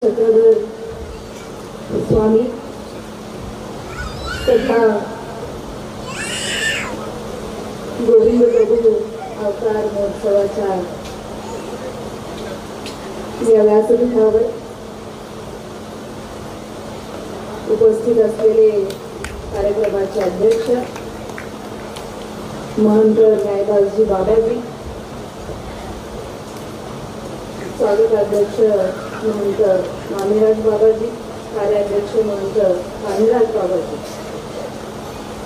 चक्रधर स्वामी तथा गोविंद प्रभू अवतार महोत्सवाच्या या व्यासपीठावर उपस्थित असलेले कार्यक्रमाचे अध्यक्ष महंत न्यायदासजी बाबाजी, स्वागत अध्यक्ष महंत मामीराज बाबाजी, कार्याध्यक्ष महंत मामीराज बाबाजी,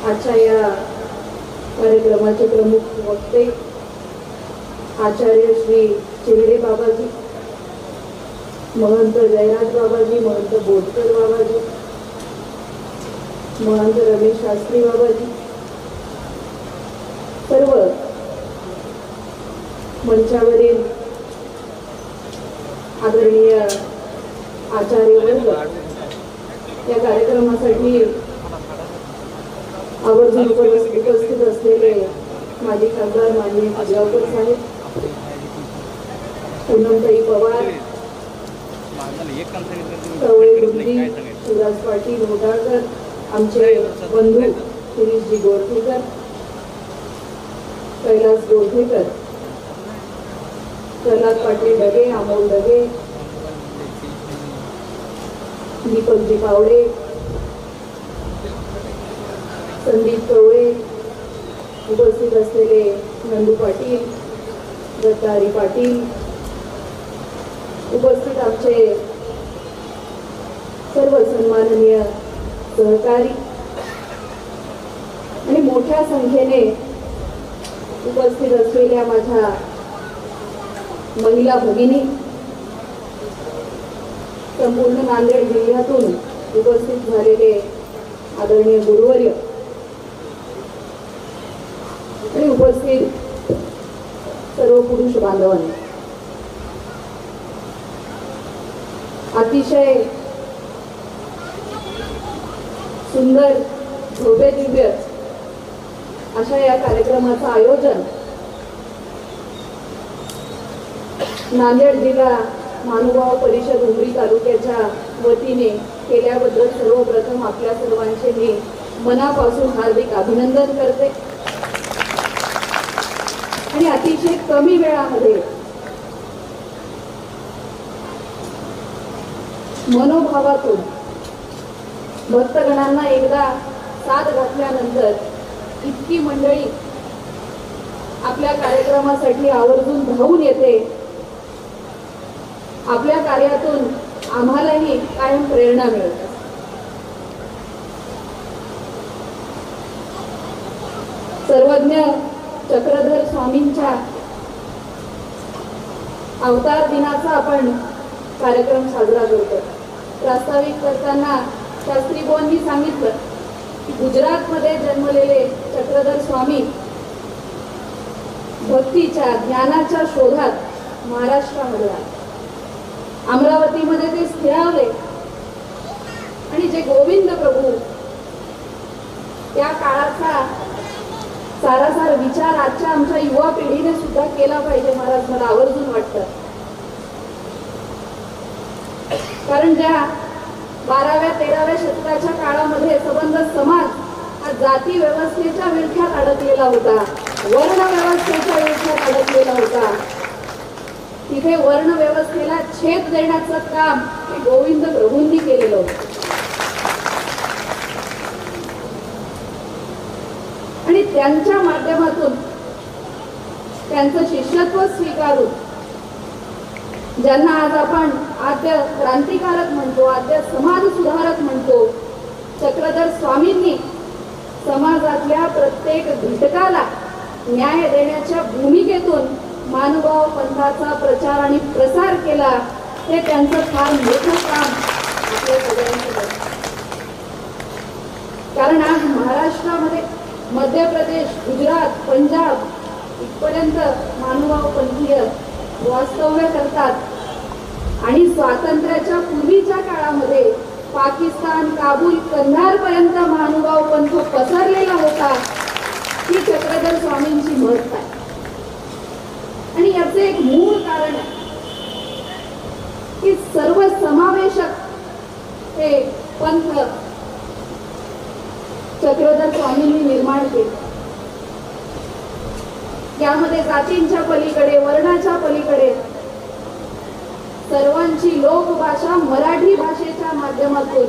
आजच्या या कार्यक्रमाचे प्रमुख वक्ते आचार्य श्री चिरडे बाबाजी, महंत जयराज बाबाजी, महंत बोधकर बाबाजी, महंत रमेश शास्त्री बाबाजी, सर्व मंचावरील आदरणीय आचार्य वर्ग, या कार्यक्रमासाठी आवर्जून उपस्थित असलेले माजी खासदार माननीय खजगावकर साहेब, पूनमताई पवार, सवळे गुरुजी, शिवराज पाटील होटाळकर, आमचे बंधू शिरीषजी गोरठेकर, कैलास गोरठेकर, प्रल्हाद पाटील डगे, अमोल डगे, दीपकजी पावडे, संदीप कवळे, उपस्थित असलेले नंदू पाटील, दत्तारी पाटील, उपस्थित आमचे सर्व सन्माननीय सहकारी आणि मोठ्या संख्येने उपस्थित असलेल्या माझ्या महिला भगिनी, संपूर्ण नांदेड जिल्ह्यातून उपस्थित झालेले आदरणीय गुरुवर्य आणि उपस्थित सर्व पुरुष बांधवांनी, अतिशय सुंदर भव्य दिव्य अशा या कार्यक्रमाचं आयोजन नांदेड जिल्हा महानुभाव परिषद उमरी तालुक्याच्या वतीने केल्याबद्दल सर्वप्रथम आपल्या सर्वांचे मी मनापासून हार्दिक अभिनंदन करते आणि अतिशय कमी वेळामध्ये मनोभावातून भक्तगणांना एकदा साथ घातल्यानंतर इतकी मंडळी आपल्या कार्यक्रमासाठी आवर्जून धावून येते. आपल्या कार्यातून आम्हालाही कायम प्रेरणा मिळते. सर्वज्ञ चक्रधर स्वामींच्या अवतार दिनाचा आपण कार्यक्रम साजरा करतो. प्रास्ताविक करताना शास्त्रीबोंनी सांगितलं की गुजरातमध्ये जन्मलेले चक्रधर स्वामी भक्तीच्या ज्ञानाच्या शोधात महाराष्ट्रामध्ये आले. अमरावतीमध्ये ते स्थिरावले आणि जे गोविंद प्रभू त्या काळाचा सारासार विचार आजच्या आमच्या युवा पिढीने सुद्धा केला पाहिजे महाराज, मला आवर्जून वाटतं. कारण ज्या 12व्या-13व्या शतकाच्या काळामध्ये संबंध समाज हा जाती व्यवस्थेच्या विळख्यात अडकलेला होता, वर्ण व्यवस्थेच्या विळख्यात अडकलेला होता. तिथे वर्ण व्यवस्थेला छेद देण्याचं काम हे गोविंद प्रभूंनी केलेलं होतं आणि त्यांच्या माध्यमातून त्यांचं शिष्यत्व स्वीकारून ज्यांना आज आपण आद्य क्रांतिकारक म्हणतो, आद्य समाज सुधारक म्हणतो, चक्रधर स्वामींनी समाजातल्या प्रत्येक घटकाला न्याय देण्याच्या भूमिकेतून मानुभाव पंथाचा प्रचार आणि प्रसार केला. हे त्यांचं फार मोठं काम आपल्या सगळ्यांचं. कारण आज महाराष्ट्रामध्ये मध्य प्रदेश, गुजरात, पंजाब इथपर्यंत मानुभाव पंथीय वास्तव्य करतात आणि स्वातंत्र्याच्या पूर्वीच्या काळामध्ये पाकिस्तान, काबूल, कंधार पर्यंत महानुभाव पंथ पसरलेला होता. ही चक्रधर स्वामींची महत्ता आहे आणि याचे एक मूळ कारण आहे की सर्व समावेश हे पंथ चक्रधर स्वामींनी निर्माण केले. यामध्ये जातींच्या पलीकडे, वर्णाच्या पलीकडे सर्वांची लोकभाषा मराठी भाषेच्या माध्यमातून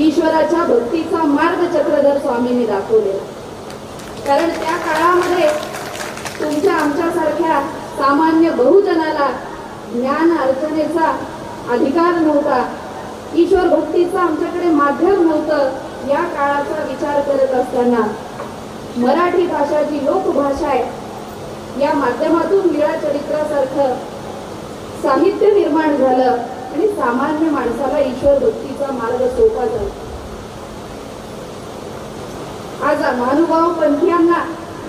ईश्वराच्या भक्तीचा मार्ग चक्रधर स्वामींनी दाखवलेला. कारण त्या काळामध्ये तुमच्या आमच्यासारख्या सामान्य बहुजनाला ज्ञान अर्चनेचा अधिकार नव्हता, ईश्वर भक्तीचा आमच्याकडे माध्यम नव्हतं. या काळाचा विचार करत असताना मराठी भाषा जी लोकभाषा आहे, या माध्यमातून लीळा चरित्रासारखं साहित्य निर्माण झालं आणि सामान्य माणसाला ईश्वर भक्तीचा मार्ग सोपा झाला. आज महानुभाव पंथीयांना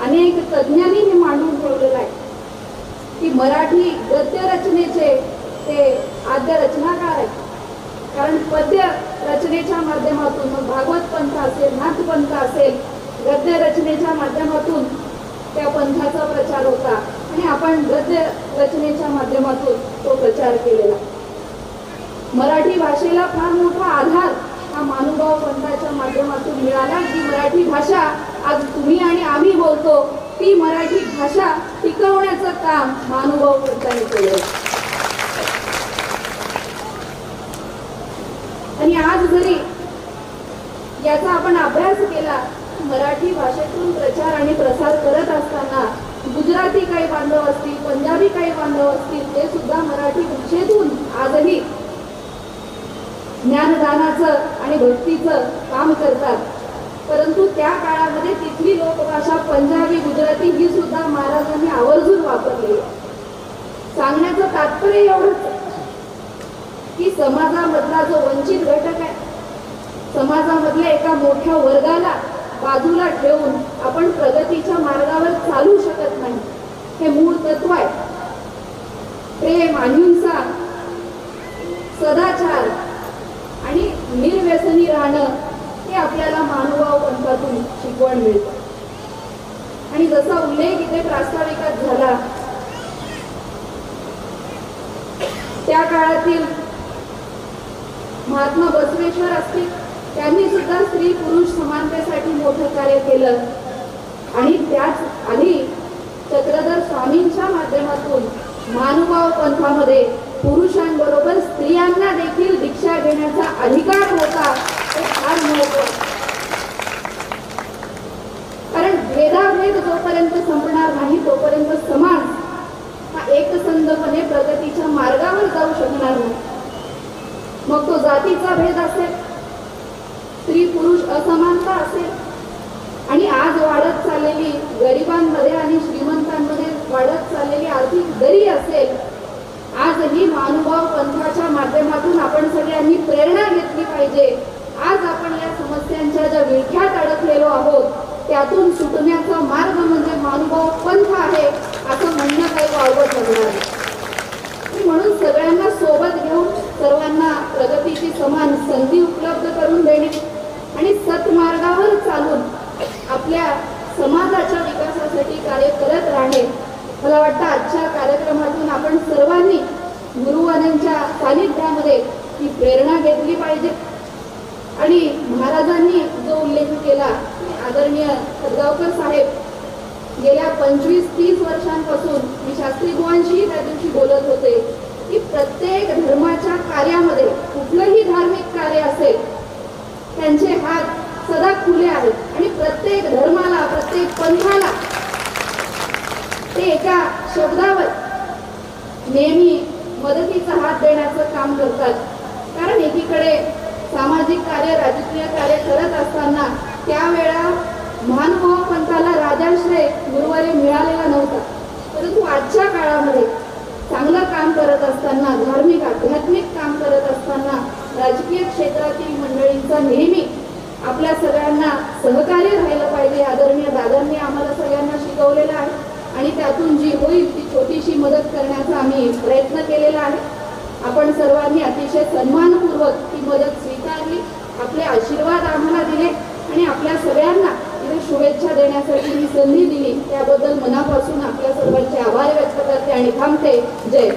अनेक तज्ञांनी हे मांडून ठेवलेलं आहे की मराठी गद्य रचनेचे ते आद्य रचनाकार आहेत. कारण पद्य रचनेच्या माध्यमातून भागवत पंथ असेल, नाथ पंथ असेल, गद्य रचनेच्या माध्यमातून त्या पंथाचा प्रचार होता आणि आपण गद्य रचनेच्या माध्यमातून तो प्रचार केलेला. मराठी भाषेला फार मोठा आधार हा महानुभाव पंथाच्या माध्यमातून मिळाला. जी मराठी भाषा आज तुम्ही आणि आम्ही बोलतो, ती मराठी भाषा टिकवण्याचं काम महानुभाव पंथाने केलं. आणि आज जरी याचा आपण अभ्यास केला, मराठी भाषेतून प्रचार आणि प्रसार करत असताना गुजराती काही बांधव असतील, पंजाबी काही बांधव असतील, ते सुद्धा मराठी भाषेतून आजही ज्ञानदानाचं आणि भक्तीचं काम करतात. परंतु त्या काळामध्ये तिथली लोकभाषा पंजाबी, गुजराती ही सुद्धा महाराजांनी आवर्जून वापरली. सांगण्याचं तात्पर्य एवढंच की समाजामधला जो वंचित घटक आहे, समाजामधल्या एका मोठ्या वर्गाला बाजूला ठेवून आपण प्रगतीच्या मार्गावर चालू शकत नाही. हे मूळ तत्व आहे. प्रेम, अहिंसा, सदाचार आणि निर्व्यसनी राहणं हे आपल्याला महानुभाव पंथातून शिकवण मिळतं. आणि जसा उल्लेख इथे प्रास्ताविकात झाला, त्या काळातील महात्मा बसवेश्वर असतील, त्यांनी सुद्धा स्त्री पुरुष समानतेसाठी मोठं कार्य केलं. आणि त्याच आधी चक्रधर स्वामींच्या माध्यमातून महानुभाव पंथामध्ये पुरुषांबरोबर स्त्रियांना देखील दीक्षा घेण्याचा अधिकार होता. हे फार महत्त्वाचं. कारण भेदाभेद जोपर्यंत संपणार नाही तोपर्यंत समाज हा एकसंधपणे प्रगतीच्या मार्गावर जाऊ शकणार नाही. मग तो जातीचा भेद असेल, स्त्री पुरुष असमानता असेल, आणि आज वाढत चाललेली गरिबांमध्ये आणि श्रीमंतांमध्ये वाढत चाललेली आर्थिक दरी असेल, आजही महानुभाव पंथाच्या माध्यमातून आपण सगळ्यांनी प्रेरणा घेतली पाहिजे. आज आपण या समस्यांच्या ज्या विळख्यात अडकलेलो आहोत, त्यातून सुटण्याचा मार्ग म्हणजे महानुभाव पंथ आहे असं म्हणणं काही वावगं ठरणार नाही. म्हणून सगळ्यांना सोबत घेऊन सर्वांना प्रगतीची समान संधी उपलब्ध करून देणे आणि सत्मार्गावर चालून आपल्या समाजाच्या विकासासाठी कार्य करत राहणे. मला वाटतं आजच्या कार्यक्रमातून आपण सर्वांनी गुरुवानांच्या सानिध्यामध्ये ही प्रेरणा घेतली पाहिजे. आणि महाराजांनी जो उल्लेख केला, आदरणीय खदगावकर साहेब गेल्या 25-30 वर्षांपासून मी शास्त्री बुवांशीही त्या दिवशी बोलत होते की प्रत्येक धर्माच्या कार्यामध्ये, कुठलंही धार्मिक कार्य असेल, त्यांचे हात सदा खुले आहेत आणि प्रत्येक धर्माला, प्रत्येक पंथाला ते एका शब्दावर नेहमी मदतीचा हात देण्याचं काम करतात. कारण एकीकडे सामाजिक कार्य, राजकीय कार्य करत असताना त्यावेळा महानुभाव पंथाला राजाश्रय गुरुवारी मिळालेला नव्हता. परंतु आजच्या काळामध्ये चांगलं काम करत असताना, धार्मिक आध्यात्मिक काम करत असताना राजकीय क्षेत्रातील मंडळींचा नेहमी आपल्या सगळ्यांना सहकार्य राहिलं पाहिजे. आदरणीय दादांनी आम्हाला सगळ्यांना शिकवलेलं आहे आणि त्यातून जी होईल ती छोटीशी मदत करण्याचा आम्ही प्रयत्न केलेला आहे. आपण सर्वांनी अतिशय सन्मानपूर्वक ती मदत स्वीकारली, आपले आशीर्वाद आम्हाला दिले आणि आपल्या सगळ्यांना इथे शुभेच्छा देण्यासाठी ही संधी दिली, त्याबद्दल मनापासून आपल्या सर्वांचे आभार व्यक्त करते आणि थांबते. जय